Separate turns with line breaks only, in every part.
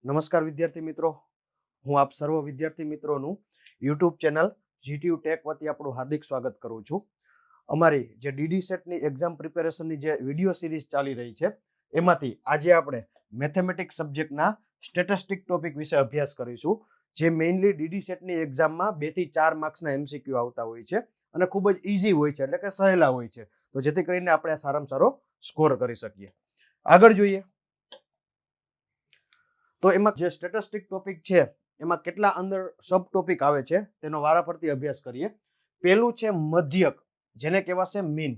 નમસ્કાર વિદ્યાર્થી મિત્રો, હું આપ સર્વ વિદ્યાર્થી મિત્રોનું યુટ્યુબ ચેનલ જીટીયુ ટેક વતી આપણું હાર્દિક સ્વાગત કરું છું. અમારી જે ડીડી સેટની એક્ઝામ પ્રિપેરેશનની જે વિડીયો સિરીઝ ચાલી રહી છે એમાંથી આજે આપણે મેથેમેટિક્સ સબ્જેક્ટના સ્ટેટિસ્ટિક ટોપિક વિશે અભ્યાસ કરીશું, જે મેઇનલી ડીડી સેટની એક્ઝામમાં 2 થી 4 માર્ક્સના એમસીક્યુ આવતા હોય છે અને ખૂબ જ ઇઝી હોય છે, એટલે કે સહેલા હોય છે, તો જેથી કરીને આપણે સારામાં સારો સ્કોર કરી શકીએ. આગળ જોઈએ તો એમાં જે સ્ટેટિસ્ટિક ટોપિક છે એમાં કેટલા અંદર સબ ટોપિક આવે છે તેનો વારાફરતી અભ્યાસ કરીએ. પહેલું છે મધ્યક, જેને કહેવાશે મીન.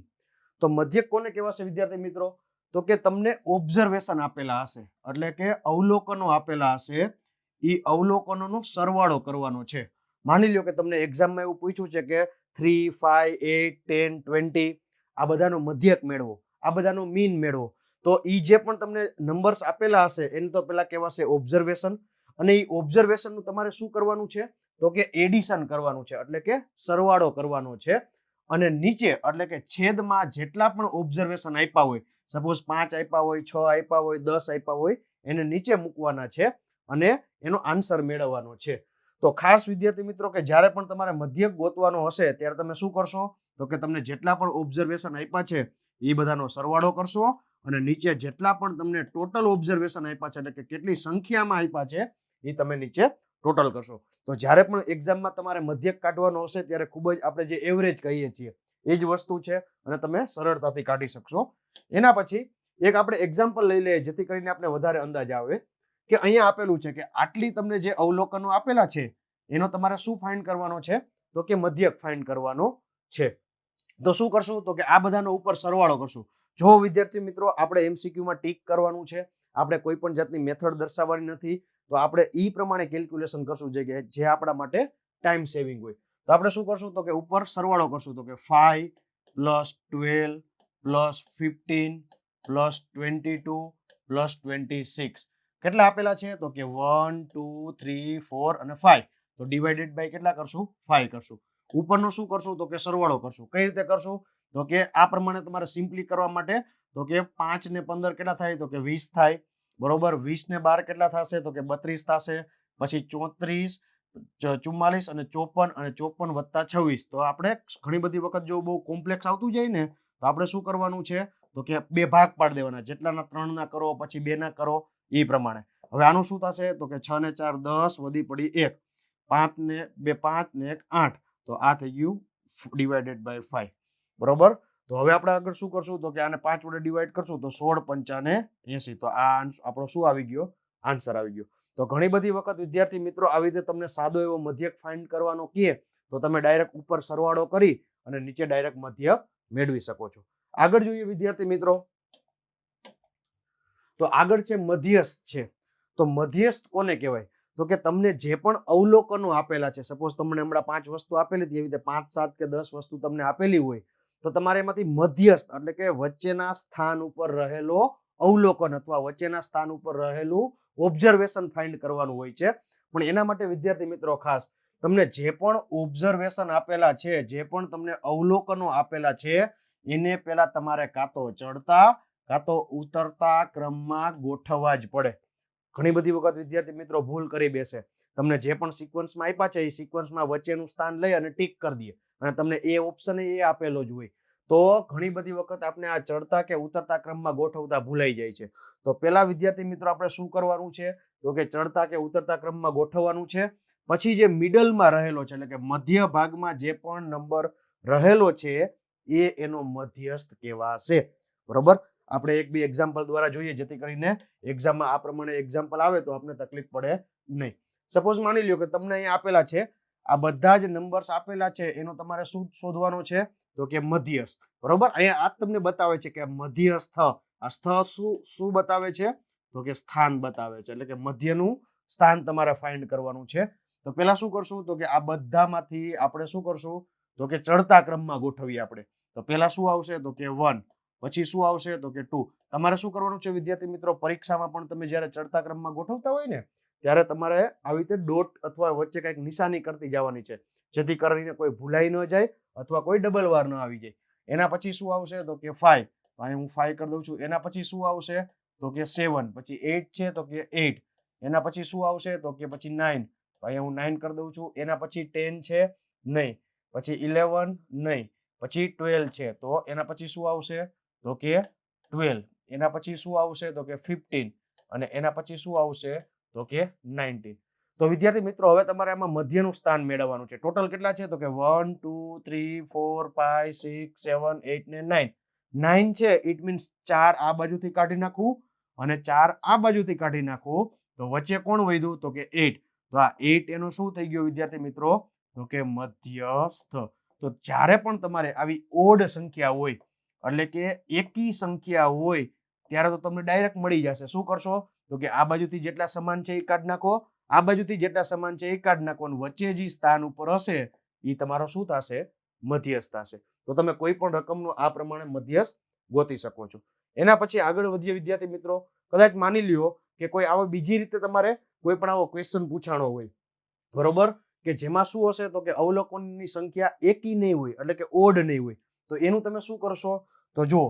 તો મધ્યક કોને કહેવાશે વિદ્યાર્થી મિત્રો? તો કે તમને ઓબ્ઝર્વેશન આપેલા હશે, એટલે કે અવલોકનો આપેલા હશે, એ અવલોકનોનો સરવાળો કરવાનો છે. માની લો કે તમને એક્ઝામમાં એવું પૂછ્યું છે કે 3, 5, 8, 10, 20 આ બધાનો મધ્યક મેળવો, આ બધાનો મીન મેળવો. તો એ જે પણ તમને નંબર્સ આપેલા હશે એને તો પેલા કહેવાશે ઓબ્ઝર્વેશન, અને એ ઓબ્ઝર્વેશનનું તમારે શું કરવાનું છે? તો કે એડિશન કરવાનું છે, એટલે કે સરવાળો કરવાનો છે. અને નીચે એટલે કે છેદમાં જેટલા પણ ઓબ્ઝર્વેશન આપ્યા હોય, સપોઝ 5 આપ્યા હોય, 6 આપ્યા હોય, 10 આપ્યા હોય, એને નીચે મૂકવાના છે અને એનો આન્સર મેળવવાનો છે. તો ખાસ વિદ્યાર્થી મિત્રો કે જ્યારે પણ તમારે મધ્યક ગોતવાનો હશે ત્યારે તમે શું કરશો? તો કે તમને જેટલા પણ ઓબ્ઝર્વેશન આપ્યા છે એ બધાનો સરવાળો કરશો અને નીચે જેટલા પણ તમને ટોટલ ઓબ્ઝર્વેશન આપ્યા છે, એટલે કે કેટલી સંખ્યામાં આપ્યા છે, એ તમે નીચે ટોટલ કરશો. તો જ્યારે પણ એક્ઝામમાં તમારે મધ્યક કાઢવાનો હશે ત્યારે ખૂબ જ આપણે જે એવરેજ કહીએ છીએ એ જ વસ્તુ છે અને તમે સરળતાથી કાઢી શકશો. એના પછી એક આપણે એક્ઝામ્પલ લઈ લઈએ જેથી કરીને આપણે વધારે અંદાજ આવે કે અહીંયા આપેલું છે કે આટલી તમને જે અવલોકનો આપેલા છે એનો તમારે શું ફાઇન્ડ કરવાનો છે? તો કે મધ્યક ફાઇન્ડ કરવાનો છે. તો શું કરશું? તો કે આ બધાનો ઉપર સરવાળો કરશું. જો વિદ્યાર્થી મિત્રો આપણે એમસીક્યુમાં ટીક કરવાનું છે, આપણે કોઈ પણ જાતની મેથડ દર્શાવવાની નથી, તો આપણે ઈ પ્રમાણે કેલ્ક્યુલેશન કરશું જે આપણા માટે ટાઈમ સેવિંગ હોય. તો આપણે શું કરશું? તો કે ઉપર સરવાળો કરશું. તો કે 5 + 12 + 15 + 22 + 26 કેટલા આપેલા છે? તો કે 1, 2, 3, 4 અને 5. તો ડિવાઇડેડ બાય કેટલા કરશું? 5 કરશું. ઉપરનું શું કરશું? તો કે સરવાળો કરશું. કઈ રીતે કરશું? તો કે આ પ્રમાણે તમારે સિમ્પલી કરવા માટે તો કે 5 ને 15 કેટલા થાય? તો કે 20 થાય. બરોબર. 20 ને 12 કેટલા થશે? તો કે 32 થશે. પછી 34, 44 અને 54 અને 54 વત્તા 26. તો આપણે ઘણી બધી વખત જો બહુ કોમ્પ્લેક્સ આવતું જાય ને તો આપણે શું કરવાનું છે? તો કે 2 ભાગ પાડી દેવાના. જેટલાના 3 ના કરો, પછી 2 ના કરો, એ પ્રમાણે. હવે આનું શું થશે? તો કે 6 ને 4 10, વધી પડી 1, 5 ને 2 5 ને 1 8. તો આ થઈ ગયું ડિવાઇડેડ બાય 5. બરોબર. તો હવે આપણે આગળ શું કરશું? તો કે આને 5 વડે ડિવાઈડ કરશું તો 16 પંચા 80. તો આ આપણો શું આવી ગયો? આન્સર આવી ગયો. તો ઘણી બધી વખત વિદ્યાર્થી મિત્રો આવી રીતે તમને સાદો એવો મધ્યક ફાઇન્ડ કરવાનો કહે તો તમે ડાયરેક્ટ ઉપર સરવાળો કરી અને નીચે ડાયરેક્ટ મધ્યક મેળવી શકો છો. આગળ જોઈએ વિદ્યાર્થી મિત્રો, તો આગળ છે મધ્યસ્થ છે. તો મધ્યસ્થ કોને કહેવાય? તો કે તમને જે પણ અવલોકનો આપેલા છે, સપોઝ તમને હમણાં 5 વસ્તુ આપેલી હતી, એવી રીતે 5, 7 કે 10 વસ્તુ તમને આપેલી હોય, તો તમારે એમાંથી મધ્યસ્થ એટલે કે વચ્ચેના સ્થાન ઉપર રહેલો અવલોકન અથવા વચ્ચેના સ્થાન ઉપર રહેલું ઓબ્ઝર્વેશન ફાઇન્ડ કરવાનું હોય છે. પણ એના માટે વિદ્યાર્થી મિત્રો ખાસ તમને જે પણ ઓબ્ઝર્વેશન આપેલા છે, જે પણ તમને અવલોકનો આપેલા છે, એને પહેલા તમારે કાં તો ચડતા કાં તો ઉતરતા ક્રમમાં ગોઠવવા જ પડે. ઘણી બધી વખત વિદ્યાર્થી મિત્રો ભૂલ કરી બેસે. તમને જે પણ સિક્વન્સમાં આપ્યા છે એ સિક્વન્સમાં વચ્ચેનું સ્થાન લઈ અને ટીક કરી દઈએ અને તમને એ ઓપ્શન એ આપેલો જ હોય, તો ઘણી બધી વખત આપણે આ ચડતા કે ઉતરતા ક્રમમાં ગોઠવતા ભૂલાઈ જાય છે. તો પેલા વિદ્યાર્થી મિત્રો આપણે શું કરવાનું છે? તો કે ચડતા કે ઉતરતા ક્રમમાં ગોઠવવાનું છે. પછી જે મિડલમાં રહેલો છે, એટલે કે મધ્ય ભાગમાં જે પણ નંબર રહેલો છે એ એનો મધ્યસ્થ કહેવાશે. બરોબર. આપણે એક બી એક્ઝામ્પલ દ્વારા જોઈએ જેથી કરીને એક્ઝામમાં આ પ્રમાણે એક્ઝામ્પલ આવે તો આપણે તકલીફ પડે નહીં. સપોઝ માની લ્યો કે તમને અહીંયા આપેલા છે, આ બધા જ નંબર્સ આપેલા છે, એનો તમારે શું શોધવાનો છે? તો કે મધ્યસ્થ. બરોબર. અહીંયા આ તમને બતાવે છે કે મધ્યસ્થ. આ સ્થ શું બતાવે છે? તો કે સ્થાન બતાવે છે, એટલે કે મધ્યનું સ્થાન તમારે ફાઇન્ડ કરવાનું છે. તો પેલા શું કરશું? તો કે આ બધામાંથી આપણે શું કરશું? તો કે ચડતા ક્રમમાં ગોઠવીએ આપણે. તો પેલા શું આવશે? તો કે 1. પછી શું આવશે? તો કે 2. તમારે શું કરવાનું છે વિદ્યાર્થી મિત્રો? પરીક્ષામાં પણ તમે જ્યારે ચડતા ક્રમમાં ગોઠવતા હોય ને ત્યારે તમારે આવી રીતે ડોટ અથવા વચ્ચે કંઈક નિશાની કરતી જવાની છે, જેથી કરીને કોઈ ભૂલાઈ ન જાય અથવા કોઈ ડબલ વાર ન આવી જાય. એના પછી શું આવશે? તો કે 5. અહીં હું 5 કરી દઉં છું. એના પછી શું આવશે? તો કે 7. પછી 8 છે, તો કે 8. એના પછી શું આવશે તો કે પછી 9, તો અહીંયા હું 9 કરી દઉં છું. એના પછી 10 છે નહીં, પછી 11 નહીં, પછી 12 છે, તો એના પછી શું આવશે તો કે 12. એના પછી શું આવશે તો કે 15, અને એના પછી શું આવશે તો કે 19. તો વિદ્યાર્થી મિત્રો હવે તમારે આમાં મધ્યનું સ્થાન મેળવવાનું છે. ટોટલ કેટલા છે તો કે 1 2 3 4 5 6 7 8 ને 9. 9 છે, ઇટ મીન્સ 4 આ બાજુથી કાઢી નાખવું અને 4 આ બાજુથી કાઢી નાખવું, તો વચ્ચે કોણ વધ્યું તો કે 8. તો આ 8 એનું શું થઈ ગયું વિદ્યાર્થી મિત્રો તો કે મધ્યસ્થ. તો જ્યારે પણ તમારે આવી ઓડ સંખ્યા હોય એટલે કે એકી સંખ્યા હોય ત્યારે તો તમને ડાયરેક્ટ મળી જશે. શું કરશો તો કે આ બાજુથી જેટલા સમાન છે એ કાઢી નાખો, આ બાજુથી જેટલા સમાન છે એ કાઢી નાખો, અને વચ્ચે જે સ્થાન ઉપર હશે એ તમારો શું થશે મધ્યસ્થ થશે. તો તમે કોઈ પણ રકમનો આ પ્રમાણે મધ્યસ્થ ગોતી શકો છો. એના પછી આગળ વધીએ વિદ્યાર્થી મિત્રો. કદાચ માની લ્યો કે કોઈ આવો બીજી રીતે તમારે કોઈ પણ આવો ક્વેશ્ચન પૂછાણો હોય, બરોબર, કે જેમાં શું હશે તો કે અવલોકનની સંખ્યા એકી નહીં હોય એટલે કે ઓડ નહીં હોય, તો એનું તમે શું કરશો તો જો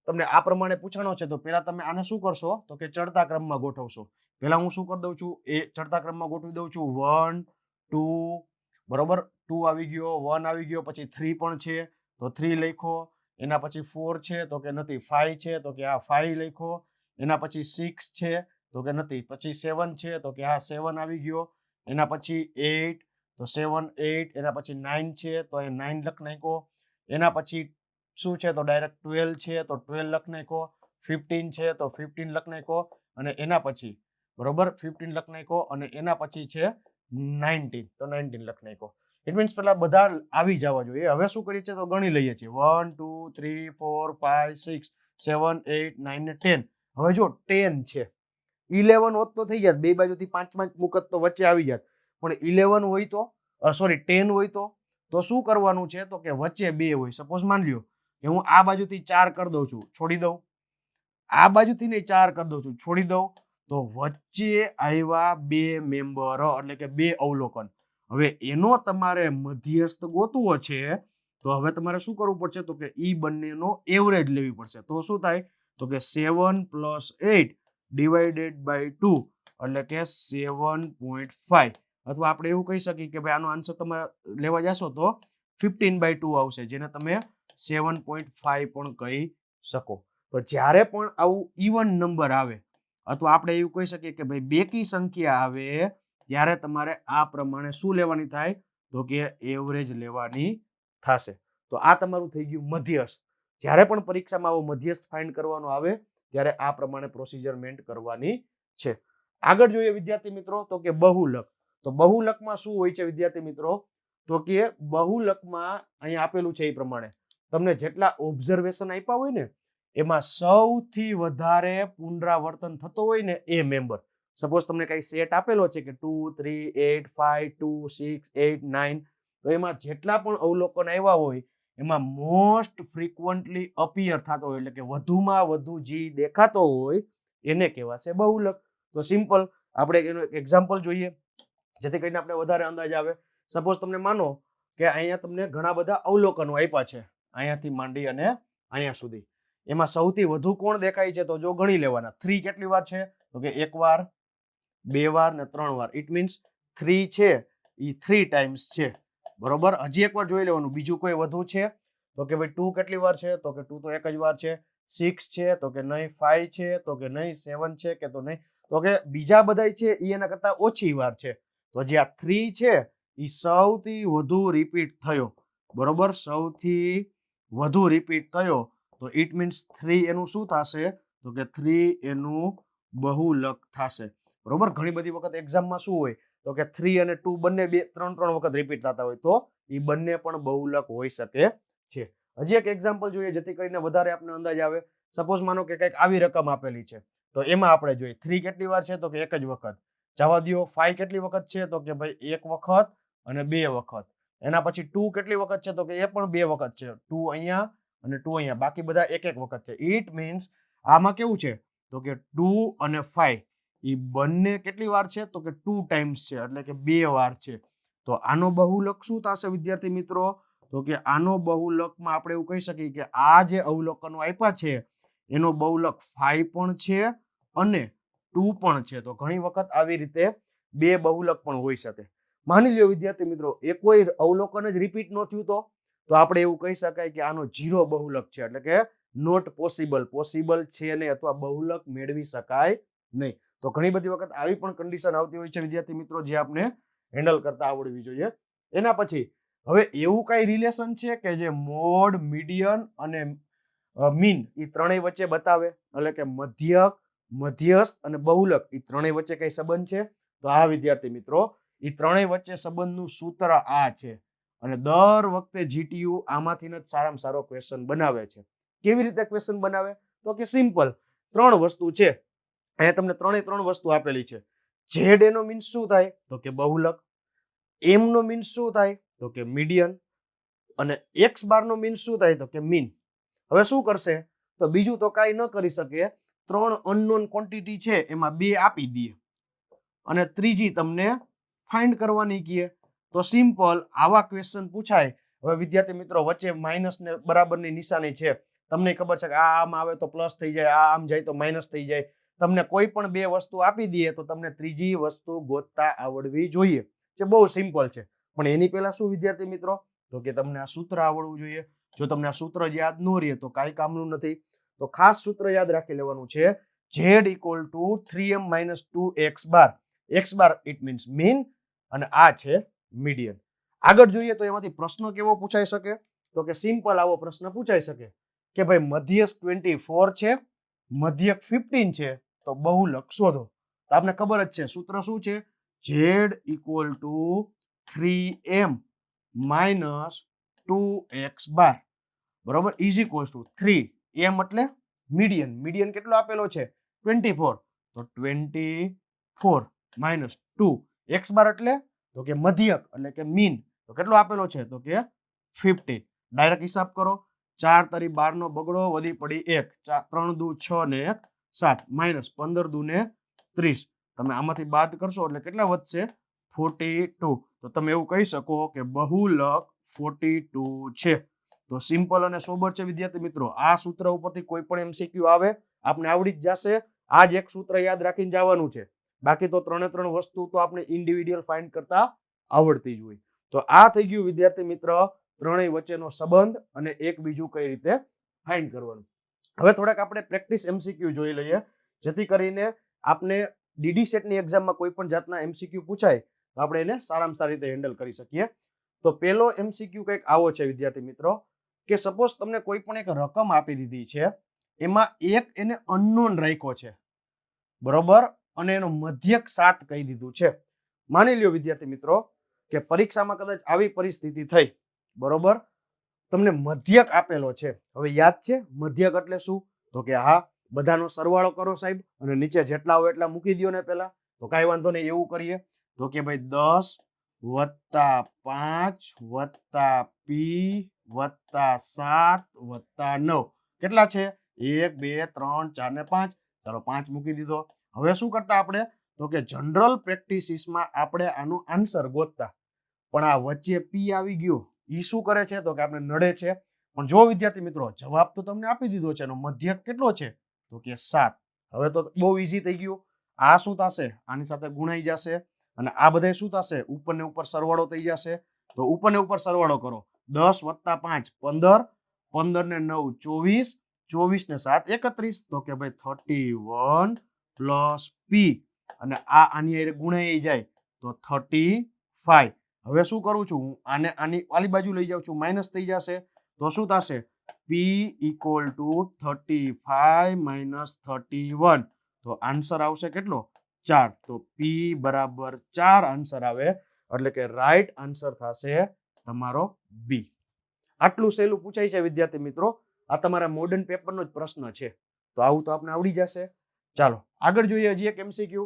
તમને આ પ્રમાણે પૂછાણો છે તો પહેલા તમે આને શું કરશો તો કે ચડતા ક્રમમાં ગોઠવશો. પહેલા હું શું કરી દઉં છું એ ચડતા ક્રમમાં ગોઠવી દઉં છું. 1 2 બરોબર, 2 આવી ગયો, 1 આવી ગયો, પછી 3 પણ છે તો 3 લખો. એના પછી 4 છે તો કે નથી, 5 છે તો કે આ 5 લખો. એના પછી 6 છે તો કે નથી, પછી 7 છે તો કે આ 7 આવી ગયો. એના પછી 8 તો 7 8. એના પછી 9 છે તો એ 9 લખ નાખો. એના પછી શું છે તો ડાયરેક્ટ 12 છે તો 12 લખ નાખો. 15 છે તો 15 લખ નાખો, અને એના પછી બરોબર 15 લખ નાખો, અને એના પછી છે 19 તો 19 લખ નાખો. ઇટ મીન્સ પેલા બધા આવી જવા જોઈએ. હવે શું કરીએ છીએ તો ગણી લઈએ છીએ 1 2 3 4 5 6 7 8 9 ને 10. હવે જો 10 છે, 11 હોત તો થઈ જાત, બે બાજુથી 5 5 મુકત તો વચ્ચે આવી જાત, પણ 11 હોય તો સોરી 10 હોય તો શું કરવાનું છે તો કે વચ્ચે 2 હોય. સપોઝ માન લ્યો કે હું આ બાજુથી 4 કરી દઉં છું, છોડી દઉં, આ બાજુથી ને 4 કરી દઉં છું, છોડી દઉં, તો વચ્ચે આવ્યા 2 મેમ્બર એટલે કે 2 અવલોકન. હવે એનો તમારે મધ્યસ્થ ગોતવો છે તો હવે તમારે શું કરવું પડશે તો કે ઈ બંનેનો એવરેજ લેવી પડશે. તો શું થાય તો કે 7 + 8 ડિવાઇડેડ બાય 2 એટલે કે 7.5. અથવા આપણે એવું કહી શકીએ કે ભાઈ આનો આન્સર તમે લેવા જશો તો 15/2 આવશે, જેને તમે 7.5 પણ કહી શકો. તો જ્યારે પણ આવું ઇવન નંબર આવે અથવા આપણે એવું કહી શકીએ કે ભાઈ બેકી સંખ્યા આવે ત્યારે તમારે આ પ્રમાણે શું લેવાની થાય તો કે એવરેજ લેવાની થશે. તો આ તમારું થઈ ગયું મધ્યસ્થ. જ્યારે પણ પરીક્ષામાં આવો મધ્યસ્થ ફાઇન્ડ કરવાનો આવે ત્યારે આ પ્રમાણે પ્રોસિજરમેન્ટ કરવાની છે. આગળ જોઈએ વિદ્યાર્થી મિત્રો તો કે બહુલક. તો બહુલકમાં શું હોય છે વિદ્યાર્થી મિત્રો તો કે બહુલકમાં અહીંયા આપેલું છે એ પ્રમાણે તમને જેટલા ઓબ્ઝર્વેશન આપ્યા હોય ને એમાં સૌથી વધારે પુનરાવર્તન થતો હોય ને એ મેમ્બર. સપોઝ તમને કઈ સેટ આપેલો છે કે 2 3 8 5 2 6 8 9, તો એમાં જેટલા પણ અવલોકન આવ્યા હોય એમાં મોસ્ટ ફ્રીક્વન્ટલી અપિયર થતો હોય એટલે કે વધુમાં વધુ જે દેખાતો હોય એને કહેવાશે બહુલક. તો સિમ્પલ આપણે એનું એક એક્ઝામ્પલ જોઈએ જેથી કરીને આપણે વધારે અંદાજ આવે. સપોઝ તમને માનો કે અહીંયા તમને ઘણા બધા અવલોકનો આપ્યા છે અહીંયાથી માંડી અને અહીંયા સુધી, એમાં સૌથી વધુ કોણ દેખાય છે તો જો ગણી લેવાના. 3 કેટલી વાર છે તો કે 1 વાર 2 વાર ને 3 વાર. ઇટ મીન્સ 3 છે એ 3 ટાઈમ્સ છે, બરોબર. હજી એક વાર જોઈ લેવાનું બીજું કોઈ વધુ છે તો કે ભાઈ 2 કેટલી વાર છે તો કે 2 તો એક જ વાર છે. 6 છે તો કે નહીં. 5 છે તો કે નહીં. 7 છે કે તો નહીં, તો કે બીજા બધા છે એ એના કરતા ઓછી વાર છે. તો જે આ 3 છે એ સૌથી વધુ રિપીટ થયો, બરોબર, સૌથી વધુ રિપીટ થયો. તો ઇટ મીન્સ 3 એનું શું થશે તો કે 3 એનું બહુલક થશે, બરોબર. ઘણી બધી વખત એક્ઝામમાં શું હોય તો કે 3 અને 2 બંને 3 વખત રિપીટ થતા હોય તો એ બંને પણ બહુલક હોઈ શકે છે. હજી એક એક્ઝામ્પલ જોઈએ જેથી કરીને વધારે આપણે અંદાજ આવે. સપોઝ માનો કે કંઈક આવી રકમ આપેલી છે તો એમાં આપણે જોઈએ 3 કેટલી વાર છે તો કે એક જ વખત. જવા દો. 5 કેટલી વખત છે તો કે ભાઈ એક વખત અને 2 વખત. એના પછી 2 કેટલી વખત છે તો કે એ પણ 2 વખત છે. 2 અહીંયા અને 2 અહીંયા, બાકી બધા એક એક વખત છે. ઇટ મીન્સ આમાં કેવું છે તો કે 2 અને 5 એ બંને કેટલી વાર છે તો કે 2 ટાઈમ્સ છે એટલે કે 2 વાર છે. તો આનો બહુલક શું થશે વિદ્યાર્થી મિત્રો તો કે આનો બહુલકમાં આપણે એવું કહી શકીએ કે આ જે અવલોકનો આપ્યા છે એનો બહુલક 5 પણ છે અને 2 પણ છે. તો ઘણી વખત આવી રીતે બે બહુલક પણ હોઈ શકે. માની લ્યો વિદ્યાર્થી મિત્રો એ કોઈ અવલોકન જ રિપીટ ન થયું તો આપણે એવું કહી શકાય કે આનો 0 બહુલક છે, એટલે કે નોટ પોસિબલ, પોસિબલ છે નહીં અથવા બહુલક મેળવી શકાય નહીં. તો ઘણી બધી વખત આવી પણ કન્ડિશન આવતી હોય છે વિદ્યાર્થી મિત્રો, જે આપણે હેન્ડલ કરતા આવડવી જોઈએ. એના પછી હવે એવું કઈ રિલેશન છે કે જે મોડ, મીડિયન અને મીન એ ત્રણેય વચ્ચે બતાવે, એટલે કે મધ્યક, મધ્યસ્થ અને બહુલક એ ત્રણેય વચ્ચે કઈ સંબંધ છે? તો આ વિદ્યાર્થી મિત્રો એ ત્રણેય વચ્ચે સંબંધનું સૂત્ર આ છે. અને દર વખતે જીટીયુ આમાંથી જ સારામાં સારો ક્વેશ્ચન બનાવે છે. કેવી રીતે ક્વેશ્ચન બનાવે? તો કે સિમ્પલ, ત્રણ વસ્તુ છે. અહીંયા તમને ત્રણ વસ્તુ આપેલી છે. ઝેડ એનો મીન્સ શું થાય? તો કે બહુલક. એમ નો મીન્સ શું થાય? તો કે મીડિયન. અને એક્સ બાર નો મીન્સ શું થાય? તો કે મીન. હવે શું કરશે? તો બીજું તો કાંઈ ન કરી શકે. 3 અનનોન ક્વોન્ટિટી છે એમાં 2 આપી દઈએ અને ત્રીજી તમને ફાઇન્ડ કરવાની કીએ. તો સિમ્પલ આવા ક્વેશ્ચન પૂછાય. હવે વિદ્યાર્થી મિત્રો વચ્ચે માઇનસ ને બરાબરની નિશાની છે. તમને ખબર છે કે આ આમ આવે તો પ્લસ થઈ જાય, આ આમ જાય તો માઇનસ થઈ જાય. તમને કોઈ પણ બે વસ્તુ આપી દઈએ તો તમને ત્રીજી વસ્તુ ગોતતા આવડવી જોઈએ, જે બહુ સિમ્પલ છે. પણ એની પહેલા શું વિદ્યાર્થી મિત્રો? તો કે તમને આ સૂત્ર આવડવું જોઈએ. જો તમને આ સૂત્ર યાદ ન રહે તો કાંઈ કામનું નથી. તો ખાસ સૂત્ર યાદ રાખી લેવાનું છે. Z equal to 3m minus 2x bar. x bar it means mean અને આ છે મીડિયન. આગળ જોઈએ તો એમાંથી પ્રશ્ન કેવો પૂછાઈ શકે? તો કે સિમ્પલ આવો પ્રશ્ન પૂછાઈ શકે કે ભાઈ મધ્યસ્થ 24 છે, મધ્યક 15 છે, તો બહુલક શોધો. તો આપને ખબર જ છે સૂત્ર શું છે? Z equal to 3m minus 2x bar બરોબર ઇઝ ઇક્વલ્સ ટુ 3 m એટલે મીડિયન. મીડિયન કેટલો આપેલો છે? 24. તો 24 minus 2 x બાર એટલે તો કે મધ્યક એટલે કે મીન. તો કેટલો આપેલો છે? તો કે 15. ડાયરેક્ટ હિસાબ કરો. 4 તરી 12 નો બગડો, વધી પડી 1, 3 દુ 6 ને 1 7 માઇનસ 15 દુ ને 30. તમે આમાંથી બાદ કરશો એટલે કેટલા વધશે? 42. તો તમે એવું કહી શકો કે બહુલક 42 છે. તો સિમ્પલ અને સોબર છે વિદ્યાર્થી મિત્રો. આ સૂત્ર ઉપરથી કોઈ પણ એમસીક્યુ આવે આપણે આવડી જ જશે. આ જ એક સૂત્ર યાદ રાખીને જવાનું છે. બાકી તો ત્રણે ત્રણ વસ્તુ તો આપણે ઇન્ડિવિડ્યુઅલ ફાઇન્ડ કરતા આવડતી જ હોય. તો આ થઈ ગયું વિદ્યાર્થી મિત્ર ત્રણેય વચ્ચેનો સંબંધ અને એક બીજું કઈ રીતે ફાઇન્ડ કરવાનું. હવે થોડાક આપણે પ્રેક્ટિસ એમસીક્યુ જોઈ લઈએ, જેથી કરીને આપણે ડીડી સેટની એક્ઝામમાં કોઈ પણ જાતના એમસીક્યુ પૂછાય તો આપણે એને સારામાં સારી રીતે હેન્ડલ કરી શકીએ. તો પહેલો એમસીક્યુ કંઈક આવો છે વિદ્યાર્થી મિત્રો કે સપોઝ તમને કોઈ પણ એક રકમ આપી દીધી છે, એમાં એક એને અનનોન રાખ્યો છે બરોબર, અને એનો મધ્યક 7 કહી દીધું છે. માની લ્યો વિદ્યાર્થી મિત્રો કે પરીક્ષામાં કદાચ આવી પરિસ્થિતિ થઈ બરોબર, તમને મધ્યક આપેલો છે. હવે યાદ છે મધ્યક એટલે શું? તો કે હા, બધાનો સરવાળો કરો સાહેબ અને નીચે જેટલા હોય એટલા મૂકી દો ને પહેલા. તો કાંઈ વાંધો નહીં, એવું કરીએ તો કે ભાઈ 10 વત્તા 5 વત્તા p વત્તા 7 વત્તા 9 કેટલા છે? 1 2 3 4 ને 5. ચાલો 5 મૂકી દીધો. હવે શું કરતા આપણે? તો કે જનરલ પ્રેક્ટિસિસમાં આપણે આનો આન્સર ગોતતા, પણ આ વચ્ચે p આવી ગયો. ઈ શું કરે છે? તો કે આપણે નડે છે. પણ જો વિદ્યાર્થી મિત્રો જવાબ તો તમને આપી દીધો છે, એનો મધ્યક કેટલો છે? તો કે 7. હવે તો બહુ ઈઝી થઈ ગયું. આ શું થશે? આની સાથે ગુણાઈ જશે અને આ બધા શું થશે? ઉપર ને ઉપર સરવાળો થઈ જશે. તો ઉપર ને ઉપર સરવાળો કરો. 10 વત્તા 5 15, 15 ને 9 24, 24 ને 7 31. તો કે ભાઈ 31 પ્લસ p અને આ આની હારે ગુણાઈ જાય તો 35. હવે શું કરું છું? હું આને આની આલી બાજુ લઈ જાઉં છું, માઇનસ થઈ જશે. તો શું થશે? p equal to 35 minus 31. તો આન્સર આવશે કેટલો? 4. તો p બરાબર 4 આન્સર આવે, એટલે કે રાઈટ આન્સર થશે તમારો બી. આટલું સહેલું પૂછાય છે વિદ્યાર્થી મિત્રો. આ તમારા મોડર્ન પેપરનો જ પ્રશ્ન છે. તો આવું તો આપણે આવડી જશે. ચાલો આગળ જોઈએ હજી એક એમસીક્યુ.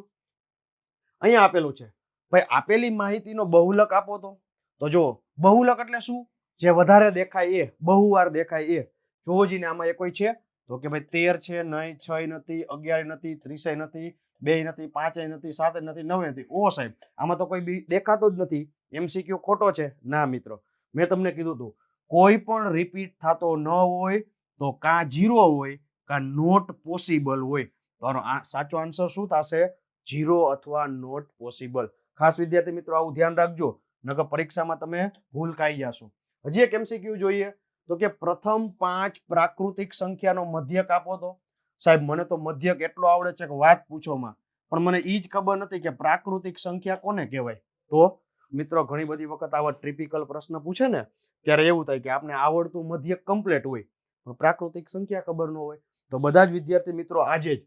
અહીંયા આપેલું છે ભાઈ આપેલી માહિતીનો બહુલક આપો તો જો બહુલક એટલે શું? જે વધારે દેખાય એ, બહુવાર દેખાય એ. જોવો જીને આમાં એ કોઈ છે? તો કે ભાઈ 13 છે નહીં, 6 નથી, 11 નથી, 30 નથી, 2 નથી, 5 નથી, 7 નથી, 9 નથી. ઓ સાહેબ આમાં તો કોઈ દેખાતો જ નથી. એમસીક્યુ ખોટો છે. ના મિત્રો, મેં તમને કીધું હતું કોઈ પણ રિપીટ થતો ન હોય તો કાં 0 હોય કાં નોટ પોસિબલ હોય. તો આનો સાચો આન્સર શું થશે? 0 અથવા નોટ પોસિબલ. ખાસ વિદ્યાર્થી મિત્રો આવું ધ્યાન રાખજો, નકર પરીક્ષામાં તમે ભૂલ ખાઈ જશો. હજી એક MCQ જોઈએ તો કે પ્રથમ 5 પ્રાકૃતિક સંખ્યાનો મધ્યક આપો તો. સાહેબ મને તો મધ્યક એટલો આવડે છે કે વાત પૂછોમાં, પણ મને ઈ જ ખબર નથી કે પ્રાકૃતિક સંખ્યા કોને કહેવાય. તો મિત્રો ઘણી બધી વખત આવા ટ્રિપિકલ પ્રશ્ન પૂછે ને ત્યારે એવું થાય કે આપણે આવડતું મધ્યક કમ્પ્લીટ હોય પણ પ્રાકૃતિક સંખ્યા ખબર ન હોય. તો બધા જ વિદ્યાર્થી મિત્રો આજે જ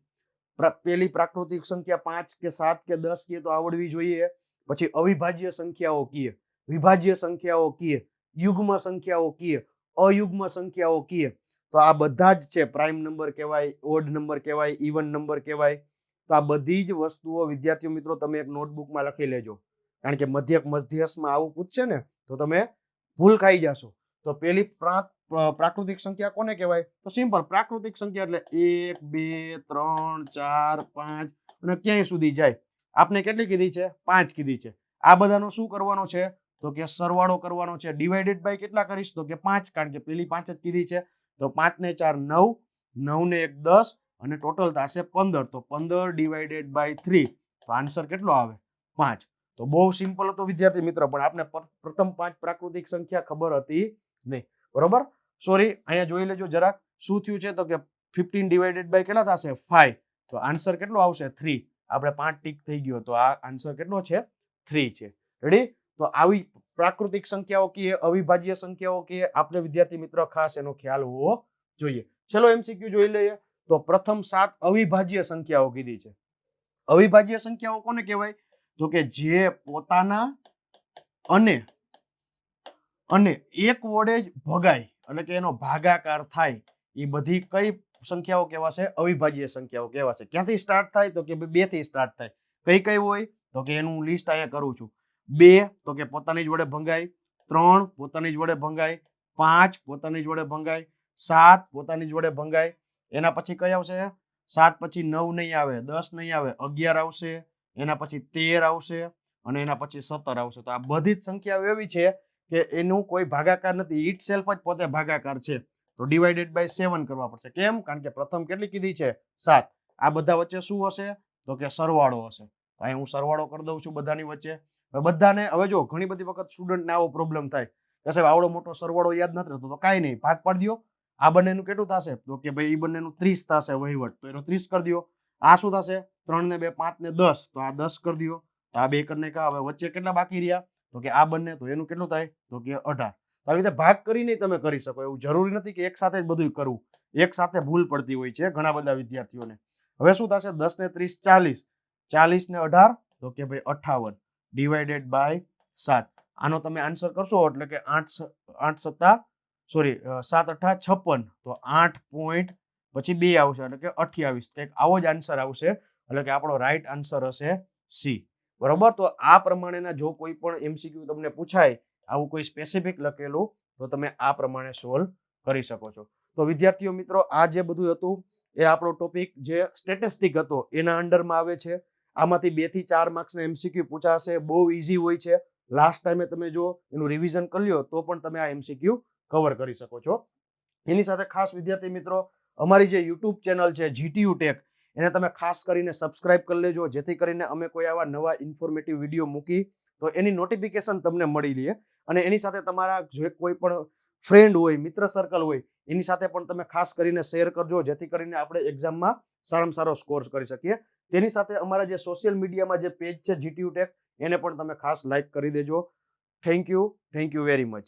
પેલી પ્રાકૃતિક સંખ્યા 5 કે 7 કે 10 કે તો આવડવી જોઈએ. પછી અવિભાજ્ય સંખ્યાઓ કીએ, વિભાજ્ય સંખ્યાઓ કીએ, યુગ્મ સંખ્યાઓ કીએ, અયુગ્મ સંખ્યાઓ કીએ. તો આ બધા જ છે પ્રાઇમ નંબર કહેવાય, ઓડ નંબર કહેવાય, ઇવન નંબર કહેવાય. તો આ બધી જ વસ્તુઓ વિદ્યાર્થીઓ મિત્રો તમે એક નોટબુકમાં લખી લેજો, કારણ કે મધ્યસ્થમાં આવું પૂછશે ને તો તમે ભૂલ ખાઈ જશો. તો પેલી પ્રાકૃતિક સંખ્યા કોને કહેવાય? તો સિમ્પલ પ્રાકૃતિક સંખ્યા એટલે 1 2 3 4 5 અને ક્યાંય સુધી જાય. આપને કેટલી કીધી છે? 5 કીધી છે. આ બધાનો શું કરવાનો છે? તો કે સરવાળો કરવાનો છે. ડિવાઇડેડ બાય કેટલા કરીશ? તો કે 5, કારણ કે પેલી 5 જ કીધી છે. તો 5 ને 4 9, 9 ને 1 10 અને ટોટલ થશે 15. તો 15 ડિવાઇડેડ બાય 3, તો આન્સર કેટલો આવે? 5. તો બહુ સિમ્પલ હતો વિદ્યાર્થી મિત્રો, પણ આપણે પ્રથમ 5 પ્રાકૃતિક સંખ્યા ખબર હતી નહીં. બરોબર? સોરી, અહીંયા જોઈ લેજો જરાક શું થયું છે. તો કે 15 ડિવાઇડેડ બાય કેટલા થશે? 5. તો આન્સર કેટલો આવશે? 3. આપણે 5 ટીક થઈ ગયો, તો આ આન્સર કેટલો છે? 3 છે. રેડી? તો આવી પ્રાકૃતિક સંખ્યાઓ કીએ, અવિભાજ્ય સંખ્યાઓ કીએ, આપણે વિદ્યાર્થી મિત્રો ખાસ એનો ખ્યાલ હોવો જોઈએ. ચલો MCQ જોઈ લઈએ. તો પ્રથમ 7 અવિભાજ્ય સંખ્યાઓ કીધી છે. અવિભાજ્ય સંખ્યાઓ કોને કહેવાય? તો કે જે પોતાના અને એક વડે જ ભગાય, એટલે કે એનો ભાગાકાર થાય, એ બધી કઈ સંખ્યાઓ કહેવાશે? અવિભાજ્ય સંખ્યાઓ કહેવાશે. ક્યાંથી સ્ટાર્ટ થાય? તો કે 2 થી સ્ટાર્ટ થાય. કઈ કઈ હોય? તો કે એનું લિસ્ટ અહીંયા કરું છું. 2 તો કે પોતાની જ વડે ભંગાય, 3 પોતાની જ વડે ભંગાય, 5 પોતાની જ વડે ભંગાય, 7 પોતાની જ વડે ભંગાય. એના પછી કઈ આવશે? 7 પછી 9 નહીં આવે, 10 નહીં આવે, 11 આવશે, એના પછી 13 આવશે અને એના પછી 17 આવશે. તો આ બધી જ સંખ્યાઓ એવી છે કે એનું કોઈ ભાગાકાર નથી, ઇટ સેલ્ફ જ પોતે ભાગાકાર છે. તો ડિવાઇડેડ બાય 7 કરવા પડશે. કેમ? કારણ કે પ્રથમ કેટલી કીધી છે? 7. આ બધા વચ્ચે શું હશે? તો કે સરવાળો હશે. અહીં હું સરવાળો કરી દઉં છું બધાની વચ્ચે. બધાને હવે જો ઘણી બધી વખત સ્ટુડન્ટને આવો પ્રોબ્લેમ થાય કે સાહેબ આવડો મોટો સરવાળો યાદ નથી રહેતો. તો કાંઈ નહીં, ભાગ પાડી દો. આ બંનેનું કેટલું થશે? તો કે ભાઈ એ બંનેનું 30 થશે વહીવટ, તો એનો 30 કરી દો. આ શું થશે? 3 ને 2 5 ને 10, તો આ 10 કરી દો. તો આ 2 કરીને કા? હવે વચ્ચે કેટલા બાકી રહ્યા? તો કે આ બંને, તો એનું કેટલું થાય? તો કે 18. તો આવી રીતે ભાગ કરીને તમે કરી શકો. એવું જરૂરી નથી કે એક સાથે જ બધું કરવું. એક સાથે ભૂલ પડતી હોય છે ઘણા બધા વિદ્યાર્થીઓને. હવે શું થશે? 10 ને 30 40, 40 ને 18, તો કે ભાઈ 58 ડિવાઇડેડ બાય 7. આનો તમે આન્સર કરશો એટલે કે 7 8 56, તો 8 પોઈન્ટ પછી 2 આવશે એટલે કે 28. કંઈક આવો જ આન્સર આવશે, એટલે કે આપણો રાઈટ આન્સર હશે C. બરોબર? તો આ પ્રમાણેના જો કોઈ પણ MCQ તમને પૂછાય આવું કોઈ સ્પેસિફિક લખેલું, તો તમે આ પ્રમાણે સોલ્વ કરી શકો છો. તો વિદ્યાર્થીઓ મિત્રો, આ જે બધું હતું એ આપણો ટોપિક જે સ્ટેટિસ્ટિક હતો એના અંડરમાં આવે છે. આમાંથી 2 થી 4 માર્ક્સના MCQ પૂછાશે. બહુ ઇઝી હોય છે. લાસ્ટ ટાઈમે તમે જો એનું રિવિઝન કરી લ્યો તો પણ તમે આ MCQ કવર કરી શકો છો. એની સાથે ખાસ વિદ્યાર્થી મિત્રો, અમારી જે YouTube ચેનલ છે GTU ટેક, એને તમે ખાસ કરીને સબસ્ક્રાઇબ કરી લેજો, જેથી કરીને અમે કોઈ આવા નવા ઇન્ફોર્મેટિવ વિડીયો મૂકી તો એની નોટિફિકેશન તમને મળી રહે. અને એની સાથે તમારા જે કોઈ પણ ફ્રેન્ડ હોય, મિત્ર સર્કલ હોય, એની સાથે પણ તમે ખાસ કરીને શેર કરજો, જેથી કરીને આપણે એક્ઝામમાં સારામાં સારો સ્કોર કરી શકીએ. તેની સાથે અમારા જે સોશિયલ મીડિયામાં જે પેજ છે GTU ટેક, એને પણ તમે ખાસ લાઈક કરી દેજો. Thank you very much.